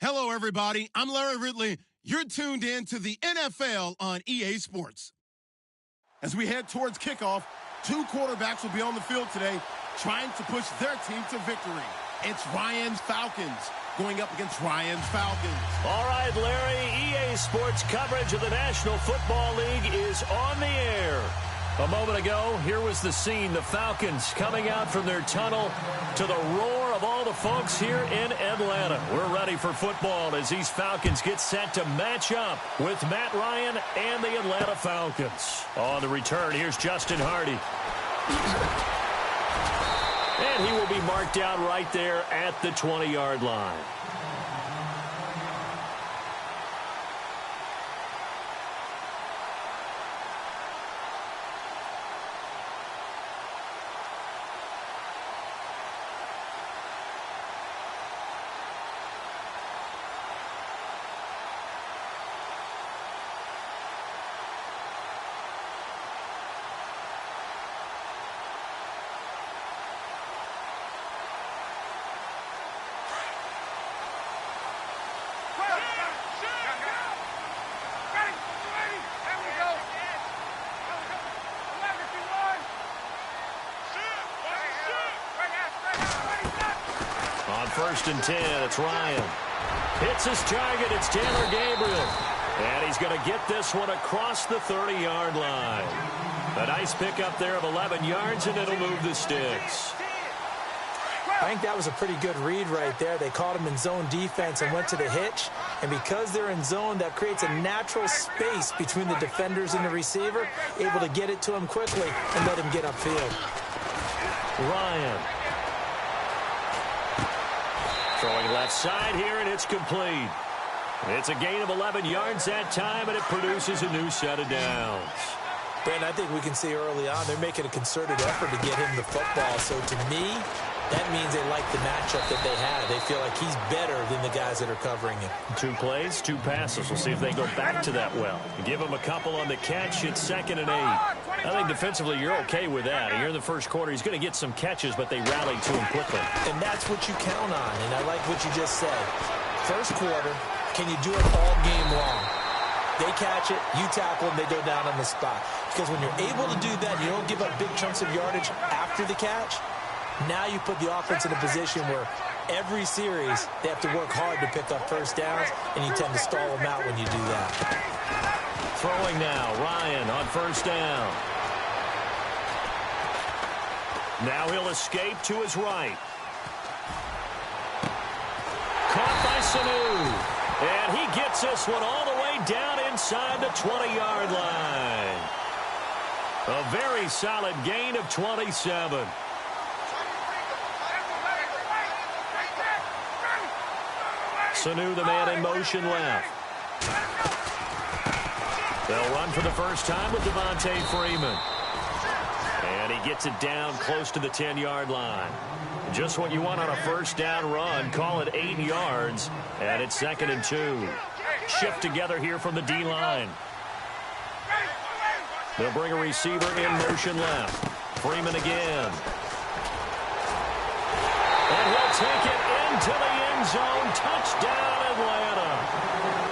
Hello, everybody. I'm Larry Ridley. You're tuned in to the NFL on EA Sports. As we head towards kickoff, two quarterbacks will be on the field today trying to push their team to victory. It's Ryan's Falcons going up against Ryan's Falcons. All right, Larry, EA Sports coverage of the National Football League is on the air. A moment ago, here was the scene. The Falcons coming out from their tunnel to the roar of all the folks here in Atlanta. We're ready for football as these Falcons get set to match up with Matt Ryan and the Atlanta Falcons. On the return, here's Justin Hardy. And he will be marked down right there at the 20-yard line. First and 10, it's Ryan. Hits his target, it's Taylor Gabriel. And he's going to get this one across the 30-yard line. A nice pickup there of 11 yards, and it'll move the sticks. I think that was a pretty good read right there. They caught him in zone defense and went to the hitch. And because they're in zone, that creates a natural space between the defenders and the receiver, able to get it to him quickly and let him get upfield. Ryan. Throwing left side here, and it's complete. It's a gain of 11 yards that time, and it produces a new set of downs. Brandon, I think we can see early on they're making a concerted effort to get him the football. So to me, that means they like the matchup that they have. They feel like he's better than the guys that are covering him. 2 plays, 2 passes. We'll see if they go back to that well. Give him a couple on the catch. It's 2nd and 8. I think defensively you're okay with that. Here in the first quarter, he's going to get some catches, but they rallied to him quickly. And that's what you count on, and I like what you just said. First quarter, can you do it all game long? They catch it, you tackle them, they go down on the spot. Because when you're able to do that, you don't give up big chunks of yardage after the catch. Now you put the offense in a position where every series they have to work hard to pick up first downs, and you tend to stall them out when you do that. Throwing now, Ryan on first down. Now he'll escape to his right. Caught by Sanu. And he gets this one all the way down inside the 20-yard line. A very solid gain of 27. Sanu, the man in motion left. They'll run for the first time with Devontae Freeman. And he gets it down close to the 10-yard line. Just what you want on a first down run. Call it 8 yards. And it's 2nd and 2. Shift together here from the D-line. They'll bring a receiver in motion left. Freeman again. And he'll take it into the end zone. Touchdown, Atlanta.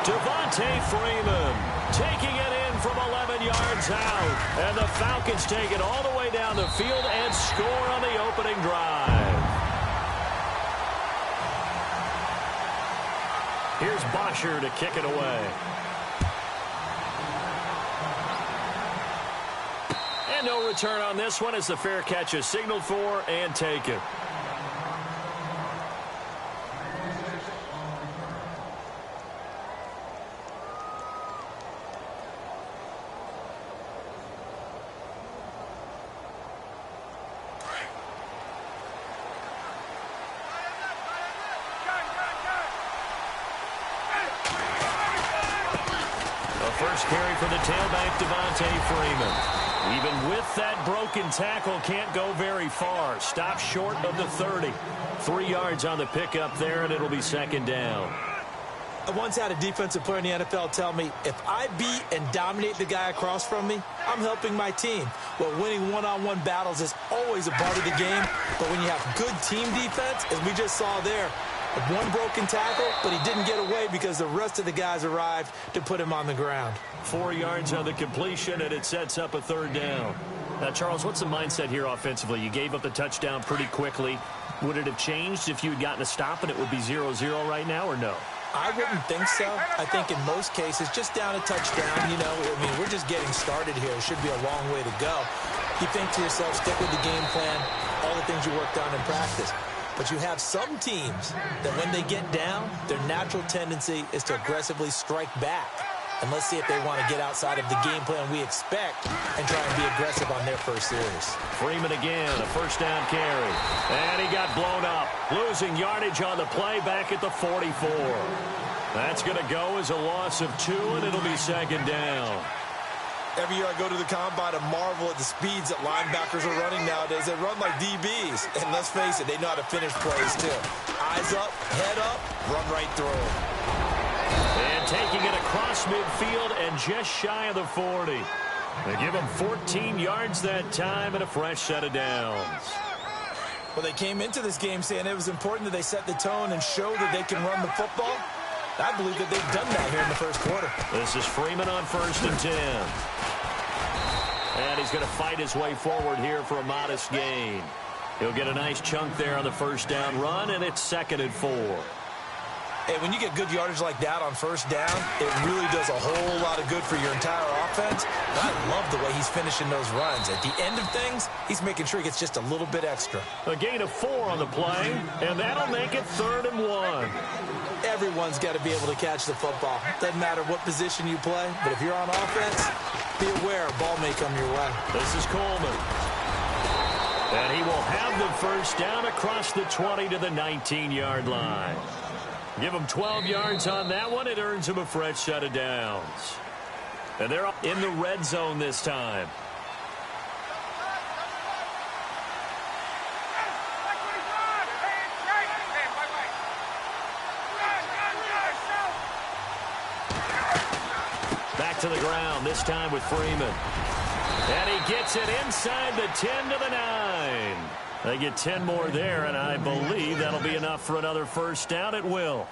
Devontae Freeman taking it in from 11 yards out. And the Falcons take it all the way down the field and score on the opening drive. Here's Bosher to kick it away. And no return on this one as the fair catch is signaled for and taken. First carry for the tailback, Devontae Freeman. Even with that broken tackle, can't go very far. Stop short of the 30. 3 yards on the pickup there, and it'll be 2nd down. I once had a defensive player in the NFL tell me, if I beat and dominate the guy across from me, I'm helping my team. Well, winning one-on-one battles is always a part of the game, but when you have good team defense, as we just saw there, One broken tackle, but he didn't get away because the rest of the guys arrived to put him on the ground. 4 yards on the completion, and it sets up a third down. Now, Charles, what's the mindset here offensively? You gave up the touchdown pretty quickly. Would it have changed if you had gotten a stop and it would be 0-0 right now, or no? I wouldn't think so. I think in most cases, just down a touchdown, you know, I mean, we're just getting started here. It should be a long way to go. You think to yourself, stick with the game plan, all the things you worked on in practice. But you have some teams that when they get down, their natural tendency is to aggressively strike back. And let's see if they want to get outside of the game plan we expect and try and be aggressive on their first series. Freeman again, a first down carry. And he got blown up, losing yardage on the play back at the 44. That's going to go as a loss of 2, and it'll be second down. Every year I go to the combine and marvel at the speeds that linebackers are running nowadays. They run like DBs. And let's face it, they know how to finish plays too. Eyes up, head up, run right through them. And taking it across midfield and just shy of the 40. They give him 14 yards that time and a fresh set of downs. Well, they came into this game saying it was important that they set the tone and show that they can run the football. I believe that they've done that here in the first quarter. This is Freeman on 1st and 10. And he's going to fight his way forward here for a modest gain. He'll get a nice chunk there on the first down run, and it's 2nd and 4. Hey, when you get good yardage like that on first down, it really does a whole lot of good for your entire offense. And I love the way he's finishing those runs. At the end of things, he's making sure he gets just a little bit extra. A gain of 4 on the play, and that'll make it 3rd and 1. Everyone's got to be able to catch the football. Doesn't matter what position you play, but if you're on offense, be aware a ball may come your way. This is Coleman. And he will have the first down across the 20 to the 19-yard line. Give him 12 yards on that one. It earns him a fresh set of downs. And they're in the red zone this time. Back to the ground, this time with Freeman. And he gets it inside the 10 to the 9. They get 10 more there, and I believe that'll be enough for another first down. It will.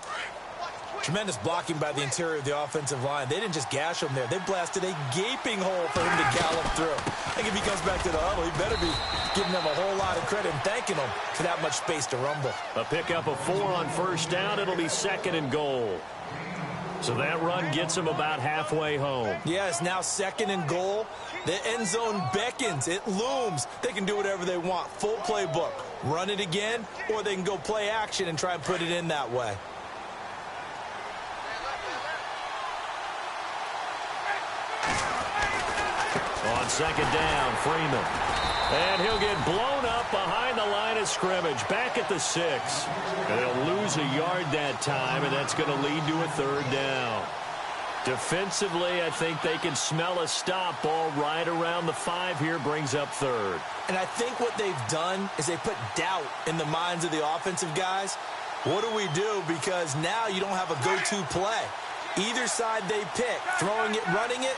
Tremendous blocking by the interior of the offensive line. They didn't just gash him there. They blasted a gaping hole for him to gallop through. I think if he comes back to the huddle, he better be giving them a whole lot of credit and thanking them for that much space to rumble. A pickup of 4 on first down. It'll be 2nd and goal. So that run gets him about halfway home. Yeah, it's now 2nd and goal. The end zone beckons. It looms. They can do whatever they want. Full playbook. Run it again, or they can go play action and try and put it in that way. On 2nd down, Freeman. And he'll get blown up behind the line of scrimmage, back at the 6. And they'll lose a yard that time, and that's going to lead to a 3rd down. Defensively, I think they can smell a stop. Ball right around the 5 here, brings up 3rd. And I think what they've done is they put doubt in the minds of the offensive guys. What do we do? Because now you don't have a go-to play. Either side they pick, throwing it, running it,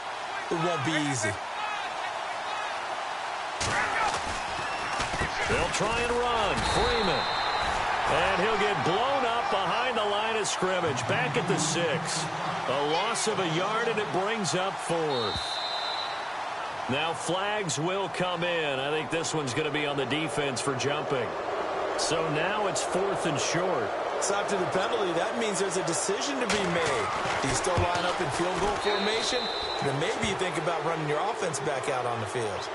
it won't be easy. They'll try and run. Freeman. And he'll get blown up behind the line of scrimmage. Back at the 6. A loss of a yard, and it brings up 4th. Now flags will come in. I think this one's going to be on the defense for jumping. So now it's 4th and short. So after the penalty, that means there's a decision to be made. Do you still line up in field goal formation? Then maybe you think about running your offense back out on the field.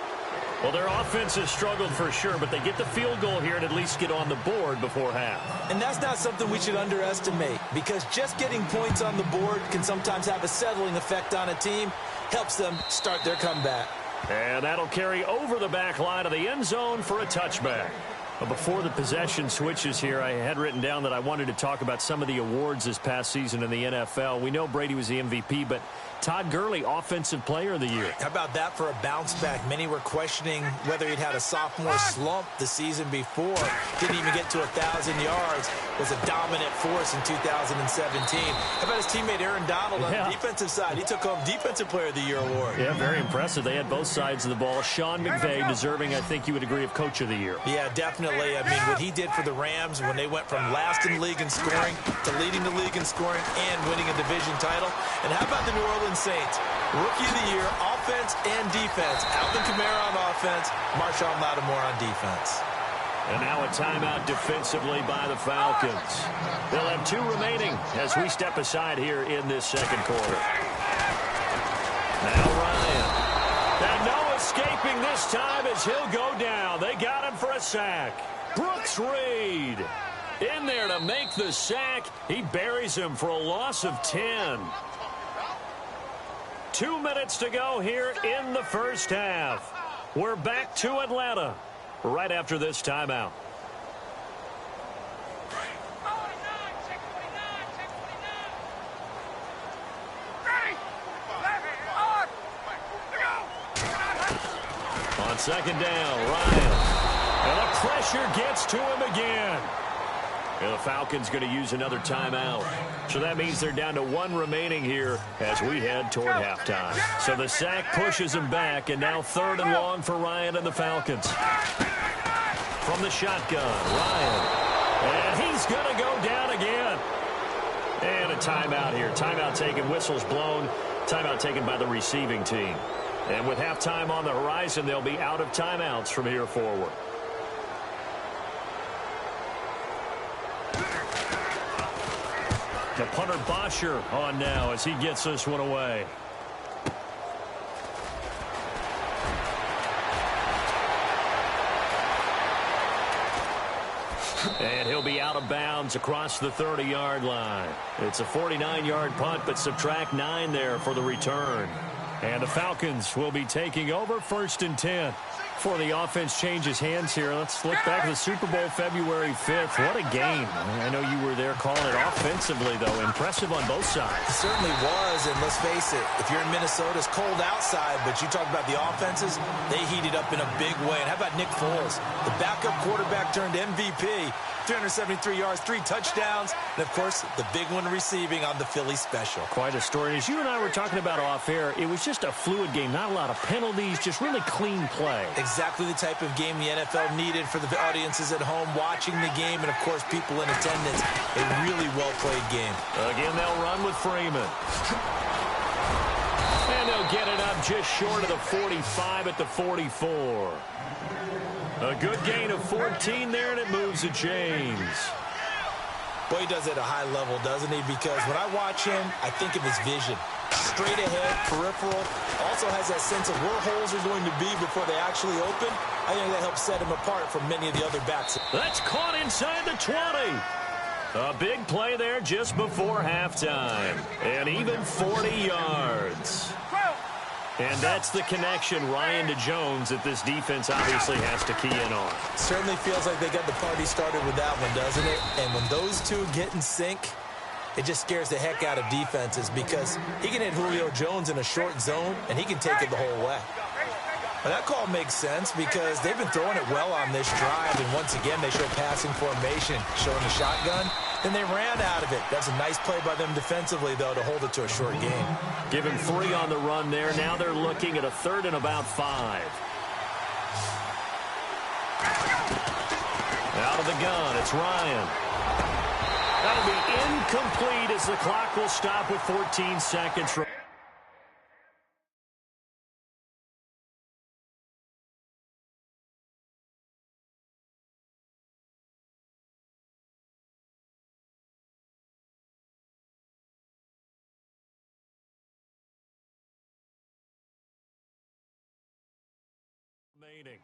Well, their offense has struggled for sure, but they get the field goal here and at least get on the board before half. And that's not something we should underestimate, because just getting points on the board can sometimes have a settling effect on a team. Helps them start their comeback. And that'll carry over the back line of the end zone for a touchback. But before the possession switches here, I had written down that I wanted to talk about some of the awards this past season in the NFL. We know Brady was the MVP, but Todd Gurley, Offensive Player of the Year. How about that for a bounce back? Many were questioning whether he'd had a sophomore slump the season before. Didn't even get to 1,000 yards. Was a dominant force in 2017. How about his teammate Aaron Donald on the defensive side? He took home Defensive Player of the Year award. Yeah, very impressive. They had both sides of the ball. Sean McVay deserving, I think you would agree, of Coach of the Year. Yeah, definitely. Definitely. I mean, what he did for the Rams when they went from last in the league in scoring to leading the league in scoring and winning a division title. And how about the New Orleans Saints? Rookie of the year, offense and defense. Alvin Kamara on offense, Marshawn Lattimore on defense. And now a timeout defensively by the Falcons. They'll have 2 remaining as we step aside here in this second quarter. Now Ryan. And no escaping this time as he'll go down. They got him for a sack. Brooks Reed in there to make the sack. He buries him for a loss of 10. 2 minutes to go here in the first half. We're back to Atlanta right after this timeout. On second down, Ryan. And the pressure gets to him again. And the Falcons going to use another timeout. So that means they're down to 1 remaining here as we head toward halftime. So the sack pushes him back, and now 3rd and long for Ryan and the Falcons. From the shotgun, Ryan. And he's going to go down again. And a timeout here. Timeout taken, whistles blown. Timeout taken by the receiving team. And with halftime on the horizon, they'll be out of timeouts from here forward. The punter Bosher on now as he gets this one away. And he'll be out of bounds across the 30-yard line. It's a 49-yard punt, but subtract 9 there for the return. And the Falcons will be taking over 1st and 10. Before the offense changes hands here, let's look back at the Super Bowl February 5th. What a game. I know you were there calling it offensively, though. Impressive on both sides. It certainly was, and let's face it, if you're in Minnesota, it's cold outside, but you talk about the offenses, they heated up in a big way. And how about Nick Foles, the backup quarterback turned MVP, 373 yards, 3 touchdowns, and, of course, the big one receiving on the Philly special. Quite a story. As you and I were talking about off air, it was just a fluid game, not a lot of penalties, just really clean play. Exactly the type of game the NFL needed for the audiences at home watching the game and, of course, people in attendance. A really well-played game. Again, they'll run with Freeman. And they'll get it up just short of the 45 at the 44. A good gain of 14 there, and it moves to James. Boy, he does it at a high level, doesn't he? Because when I watch him, I think of his vision. Straight ahead, peripheral, also has that sense of where holes are going to be before they actually open. I think that helps set him apart from many of the other backs. That's caught inside the 20. A big play there just before halftime. And even 40 yards. And that's the connection, Ryan to Jones, that this defense obviously has to key in on. Certainly feels like they got the party started with that one, doesn't it? And when those two get in sync, it just scares the heck out of defenses because he can hit Julio Jones in a short zone, and he can take it the whole way. Well, that call makes sense because they've been throwing it well on this drive, and once again, they show passing formation, showing the shotgun. Then they ran out of it. That's a nice play by them defensively, though, to hold it to a short game. Give him 3 on the run there. Now they're looking at a 3rd and about 5. Out of the gun, it's Ryan. That'll be incomplete as the clock will stop with 14 seconds. Remaining.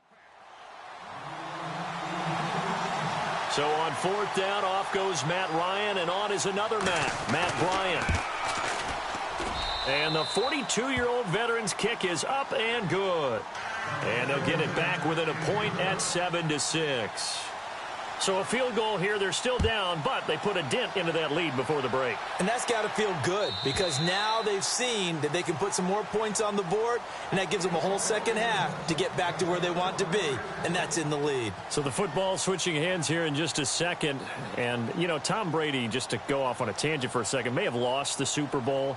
So on 4th down, off goes Matt Ryan, and on is another Matt Bryant. And the 42-year-old veteran's kick is up and good. And they'll get it back within a point at 7-6. So a field goal here, they're still down, but they put a dent into that lead before the break. And that's got to feel good because now they've seen that they can put some more points on the board, and that gives them a whole second half to get back to where they want to be, and that's in the lead. So the football switching hands here in just a second. And, you know, Tom Brady, just to go off on a tangent for a second, may have lost the Super Bowl,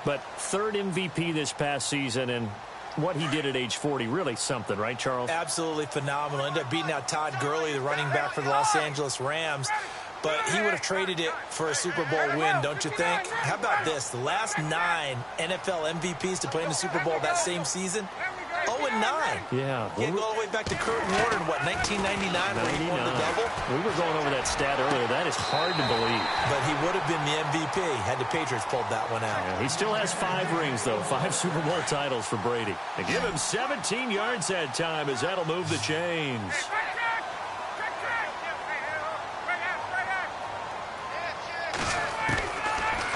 but 3rd MVP this past season, and what he did at age 40, really something, right, Charles? Absolutely phenomenal. Ended up beating out Todd Gurley, the running back for the Los Angeles Rams. But he would have traded it for a Super Bowl win, don't you think? How about this? The last 9 NFL MVPs to play in the Super Bowl that same season, 0-9. Yeah. You go all the way back to Kurt Warner in, what, 1999 when he won the double? We were going over that stat earlier. That is hard to believe. But he would have been the MVP had the Patriots pulled that one out. Yeah, he still has 5 rings, though. 5 Super Bowl titles for Brady. They give him 17 yards that time as that'll move the chains.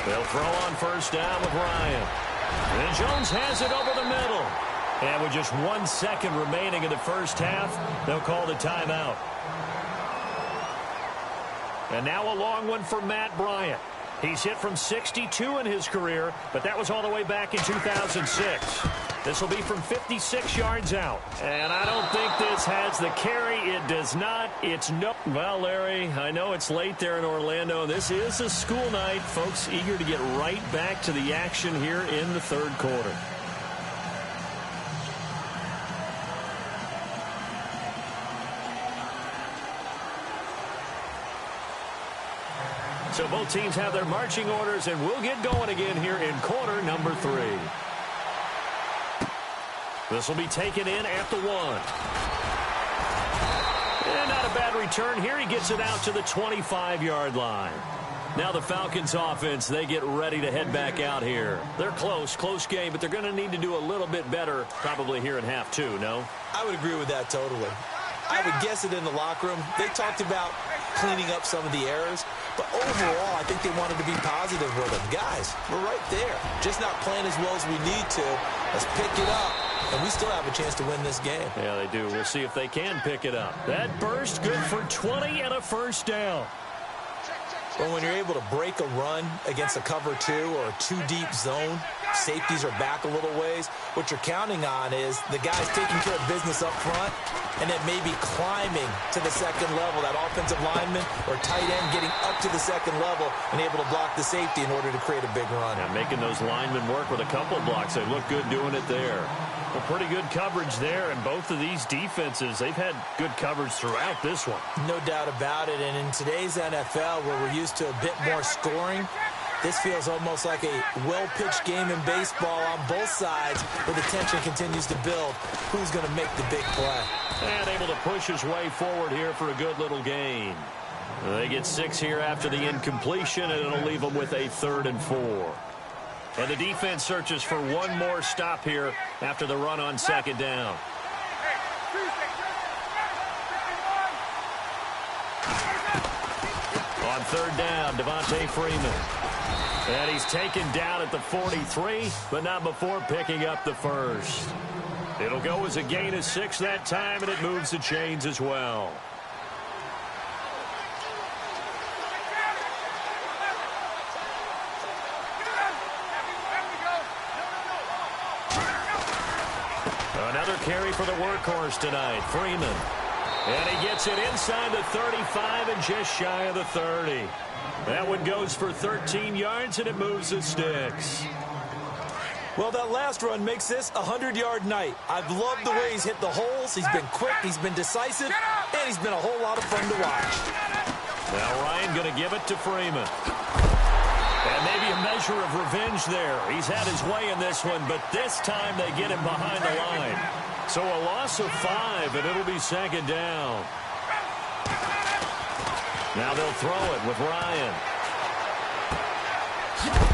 They'll throw on first down with Ryan. And Jones has it over the middle. And with just 1 second remaining in the first half, they'll call the timeout. And now a long one for Matt Bryant. He's hit from 62 in his career, but that was all the way back in 2006. This will be from 56 yards out. And I don't think this has the carry. It does not. It's no. Well, Larry, I know it's late there in Orlando. This is a school night. Folks eager to get right back to the action here in the third quarter. So both teams have their marching orders, and we'll get going again here in quarter number 3. This will be taken in at the 1. And not a bad return here. He gets it out to the 25-yard line. Now the Falcons offense, they get ready to head back out here. They're close game, but they're going to need to do a little bit better probably here in half 2, no? I would agree with that totally. I would guess it in the locker room. They talked about cleaning up some of the errors, but overall, I think they wanted to be positive with them. Guys, we're right there. Just not playing as well as we need to. Let's pick it up, and we still have a chance to win this game. Yeah, they do. We'll see if they can pick it up. That burst good for 20 and a first down. But when you're able to break a run against a cover 2 or a 2-deep zone, safeties are back a little ways. What you're counting on is the guys taking care of business up front and then maybe climbing to the second level, that offensive lineman or tight end getting up to the second level and able to block the safety in order to create a big run. Yeah, making those linemen work with a couple of blocks. They look good doing it there. Well, pretty good coverage there, and both of these defenses, they've had good coverage throughout this one. No doubt about it, and in today's NFL where we're used to a bit more scoring, this feels almost like a well-pitched game in baseball on both sides where the tension continues to build. Who's going to make the big play? And able to push his way forward here for a good little gain. They get 6 here after the incompletion, and it'll leave them with a 3rd and 4. And the defense searches for one more stop here after the run on second down. On third down, Devontae Freeman. And he's taken down at the 43, but not before picking up the first. It'll go as a gain of 6 that time, and it moves the chains as well. Another carry for the workhorse tonight, Freeman. And he gets it inside the 35 and just shy of the 30. That one goes for 13 yards, and it moves the sticks. Well, that last run makes this a 100-yard night. I've loved the way he's hit the holes. He's been quick, he's been decisive, and he's been a whole lot of fun to watch. Now Ryan going to give it to Freeman. And maybe a measure of revenge there. He's had his way in this one, but this time they get him behind the line. So a loss of 5, and it'll be second down. Now they'll throw it with Ryan.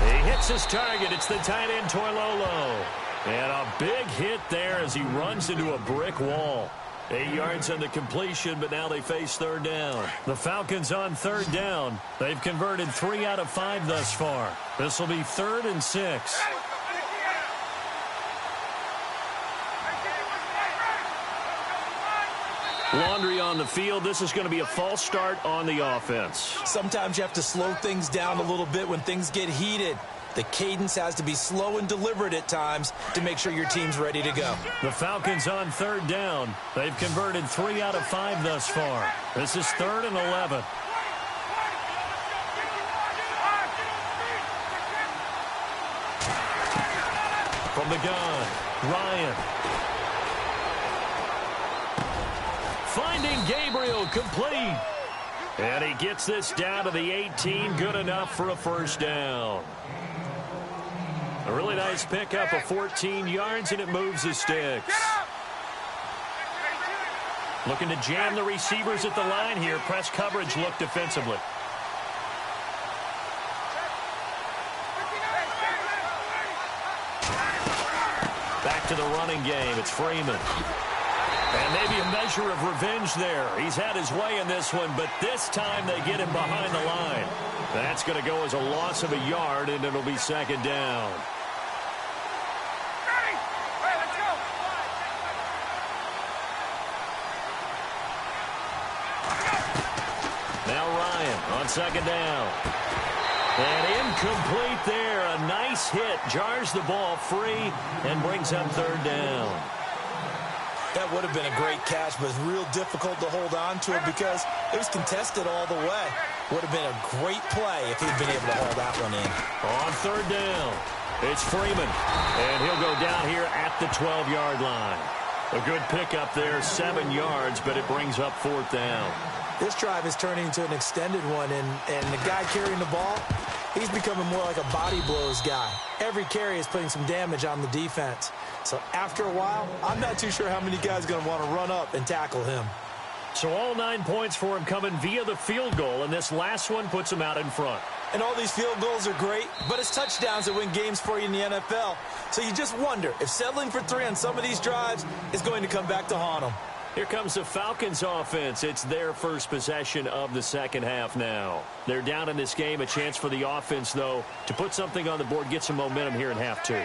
He hits his target. It's the tight end, Toilolo. And a big hit there as he runs into a brick wall. 8 yards on the completion, but now they face third down. The Falcons on third down. They've converted 3 out of 5 thus far. This will be 3rd and 6. Laundry on the field. This is going to be a false start on the offense. Sometimes you have to slow things down a little bit when things get heated. The cadence has to be slow and deliberate at times to make sure your team's ready to go. The Falcons on third down. They've converted 3 out of 5 thus far. This is 3rd and 11. From the gun, Ryan. Finding Gabriel, complete. And he gets this down to the 18, good enough for a first down. A really nice pickup of 14 yards, and it moves the sticks. Looking to jam the receivers at the line here. Press coverage look defensively. Back to the running game. It's Freeman. And maybe a measure of revenge there. He's had his way in this one, but this time they get him behind the line. That's going to go as a loss of a yard, and it'll be second down. Now Ryan on second down. And incomplete there. A nice hit. Jars the ball free and brings up third down. That would have been a great catch, but it's real difficult to hold on to it because it was contested all the way. Would have been a great play if he'd been able to hold that one in. On third down, it's Freeman. And he'll go down here at the 12-yard line. A good pickup there, 7 yards, but it brings up fourth down. This drive is turning into an extended one, and the guy carrying the ball, he's becoming more like a body blows guy. Every carry is putting some damage on the defense. So after a while, I'm not too sure how many guys are going to want to run up and tackle him. So all 9 points for him coming via the field goal, and this last one puts him out in front. And all these field goals are great, but it's touchdowns that win games for you in the NFL. So you just wonder if settling for 3 on some of these drives is going to come back to haunt them. Here comes the Falcons offense. It's their first possession of the second half now. They're down in this game. A chance for the offense, though, to put something on the board, get some momentum here in half 2.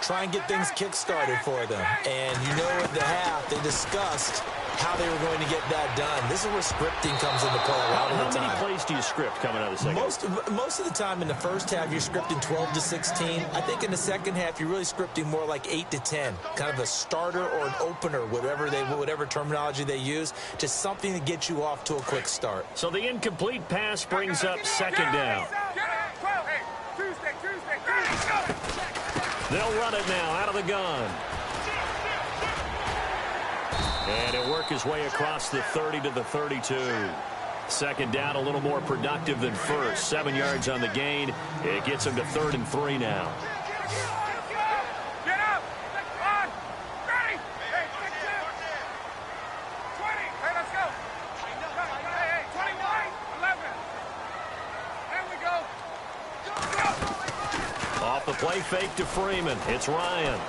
Try and get things kick-started for them. And you know at the half, they discussed how they were going to get that done. This is where scripting comes into play a lot of the time. How many plays do you script coming out of the second half? Most of the time in the first half, you're scripting 12 to 16. I think in the second half, you're really scripting more like 8 to 10. Kind of a starter or an opener, whatever terminology they use. Just something to get you off to a quick start. So the incomplete pass brings up second down. They'll run it now out of the gun. And he'll work his way across the 30 to the 32. Second down, a little more productive than first. 7 yards on the gain. It gets him to 3rd and 3 now. Get up! On! Ready! Hey, 20! Hey, let's go! Hey, 21! 11! There we go! Off the play fake to Freeman. It's Ryan.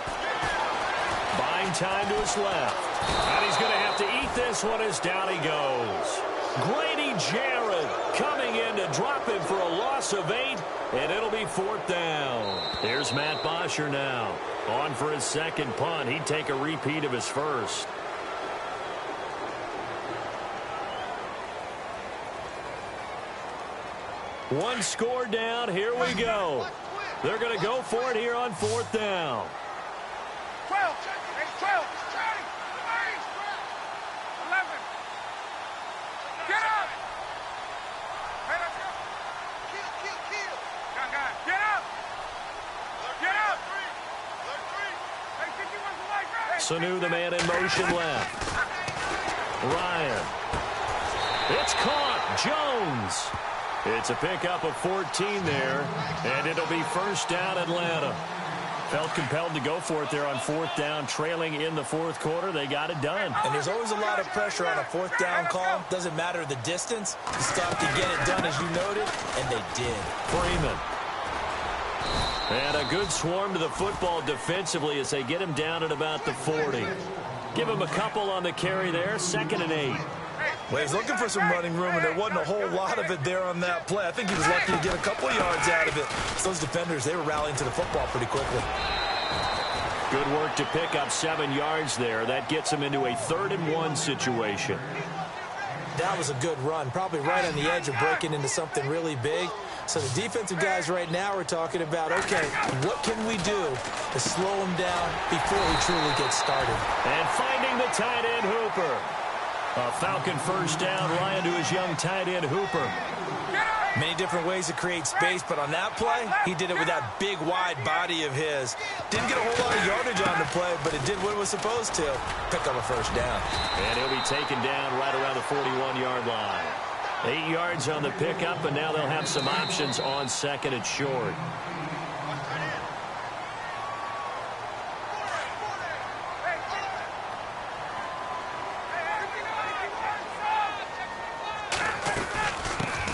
Buying time to his left. And he's going to have to eat this one as down he goes. Grady Jarrett coming in to drop him for a loss of 8, and it'll be 4th down. Here's Matt Bosher now. On for his second punt. He'd take a repeat of his first. One score down. Here we go. They're going to go for it here on 4th down. 12! 12! 11! Get up! Hey, let's go! Kill! Got it. Get up! Get up! Hey, 51's away, right? Sanu, the man in motion left. Ryan. It's caught. Jones. It's a pickup of 14 there, and it'll be first down Atlanta. Felt compelled to go for it there on 4th down, trailing in the 4th quarter. They got it done. And there's always a lot of pressure on a 4th down call. Doesn't matter the distance. You still have to get it done, as you noted, and they did. Freeman. And a good swarm to the football defensively as they get him down at about the 40. Give him a couple on the carry there, 2nd and 8. Well, he's looking for some running room, and there wasn't a whole lot of it there on that play. I think he was lucky to get a couple of yards out of it. Those defenders, they were rallying to the football pretty quickly. Good work to pick up 7 yards there. That gets him into a 3rd and 1 situation. That was a good run, probably right on the edge of breaking into something really big. So the defensive guys right now are talking about, okay, what can we do to slow him down before he truly gets started? And finding the tight end, Hooper. A Falcon first down. Ryan to his young tight end, Hooper. Many different ways to create space, but on that play, he did it with that big, wide body of his. Didn't get a whole lot of yardage on the play, but it did what it was supposed to. Pick up a first down. And he'll be taken down right around the 41-yard line. 8 yards on the pickup, and now they'll have some options on second and short.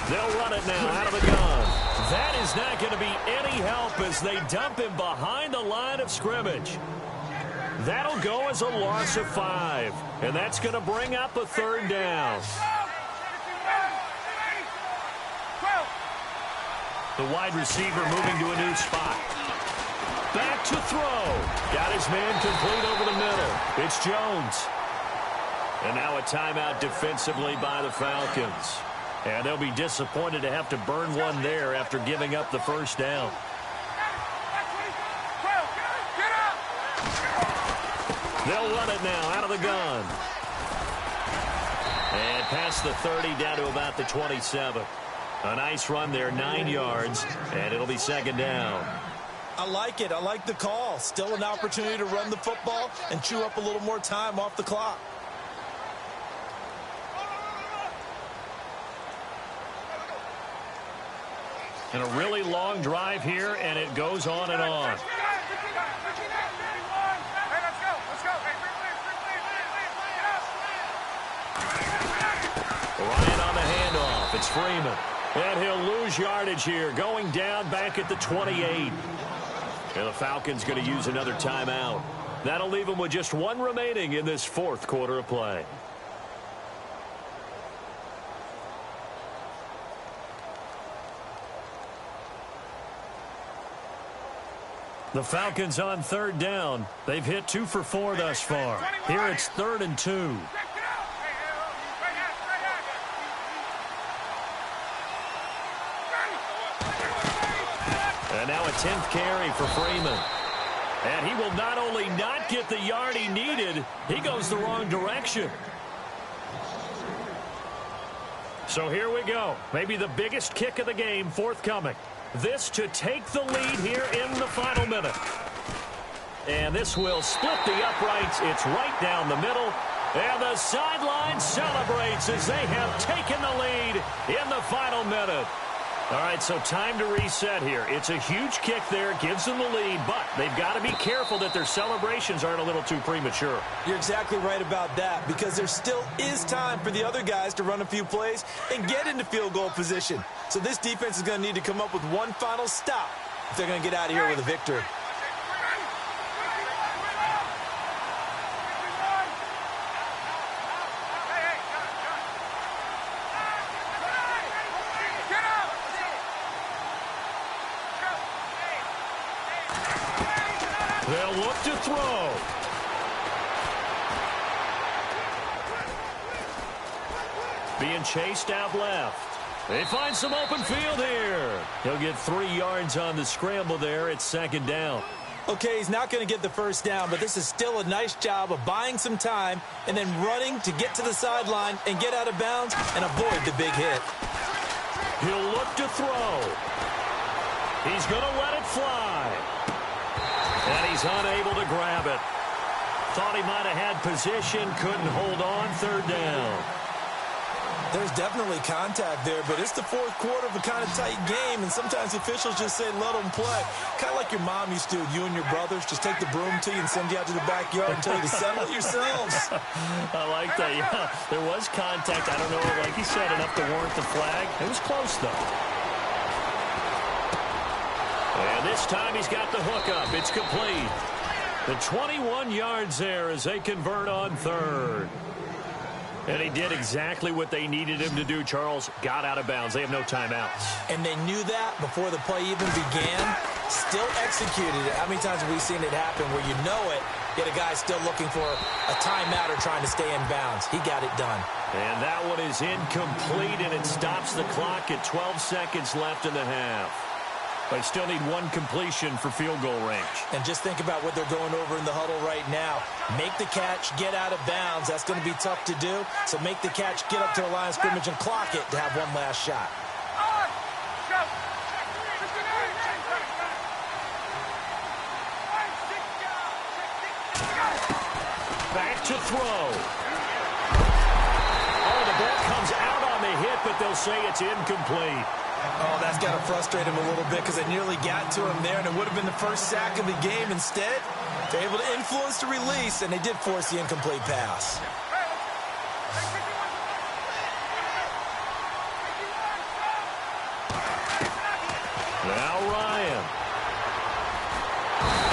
They'll run it now out of the gun. That is not going to be any help as they dump him behind the line of scrimmage. That'll go as a loss of 5, and that's going to bring up a third down. The wide receiver moving to a new spot. Back to throw. Got his man complete over the middle. It's Jones. And now a timeout defensively by the Falcons. And they'll be disappointed to have to burn one there after giving up the first down. They'll run it now out of the gun. And past the 30 down to about the 27. A nice run there, 9 yards, and it'll be second down. I like it. I like the call. Still an opportunity to run the football and chew up a little more time off the clock. And a really long drive here, and it goes on and on. Ryan on the handoff. It's Freeman. And he'll lose yardage here, going down back at the 28. And the Falcons going to use another timeout. That'll leave them with just one remaining in this fourth quarter of play. The Falcons on third down. They've hit 2 for 4 thus far. Here it's 3rd and 2. And now a 10th carry for Freeman. And he will not only not get the yard he needed, he goes the wrong direction. So here we go. Maybe the biggest kick of the game forthcoming. This to take the lead here in the final minute. And this will split the uprights. It's right down the middle. And the sideline celebrates as they have taken the lead in the final minute. All right, so time to reset here. It's a huge kick there, gives them the lead, but they've got to be careful that their celebrations aren't a little too premature. You're exactly right about that, because there still is time for the other guys to run a few plays and get into field goal position. So this defense is going to need to come up with one final stop if they're going to get out of here with a victory. They'll look to throw. Being chased out left. They find some open field here. He'll get 3 yards on the scramble there. It's second down. Okay, he's not going to get the first down, but this is still a nice job of buying some time and then running to get to the sideline and get out of bounds and avoid the big hit. He'll look to throw. He's going to let it fly. And he's unable to grab it. Thought he might have had position, couldn't hold on, third down. There's definitely contact there, but it's the fourth quarter of a kind of tight game, and sometimes officials just say, let them play. Kind of like your mom used to, you and your brothers, just take the broom to you and send you out to the backyard and tell you to settle it yourselves. I like that, yeah. There was contact. I don't know, like you said, enough to warrant the flag. It was close, though. And this time he's got the hook up. It's complete. The 21 yards there as they convert on third. And he did exactly what they needed him to do, Charles. Got out of bounds. They have no timeouts. And they knew that before the play even began. Still executed it. How many times have we seen it happen where you know it, yet a guy's still looking for a timeout or trying to stay in bounds? He got it done. And that one is incomplete, and it stops the clock at 12 seconds left in the half. They still need one completion for field goal range. And just think about what they're going over in the huddle right now. Make the catch, get out of bounds. That's going to be tough to do. So make the catch, get up to the line of scrimmage, and clock it to have one last shot. Back to throw. Oh, the ball comes out on the hit, but they'll say it's incomplete. Oh, that's got to frustrate him a little bit because they nearly got to him there, and it would have been the first sack of the game. Instead, they're able to influence the release, and they did force the incomplete pass. Now Ryan.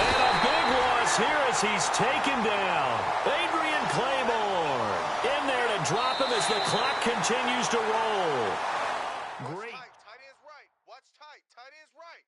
And a big loss here as he's taken down. Adrian Claiborne in there to drop him as the clock continues to roll. Great. Tight ends right. Watch tight. Tight ends right.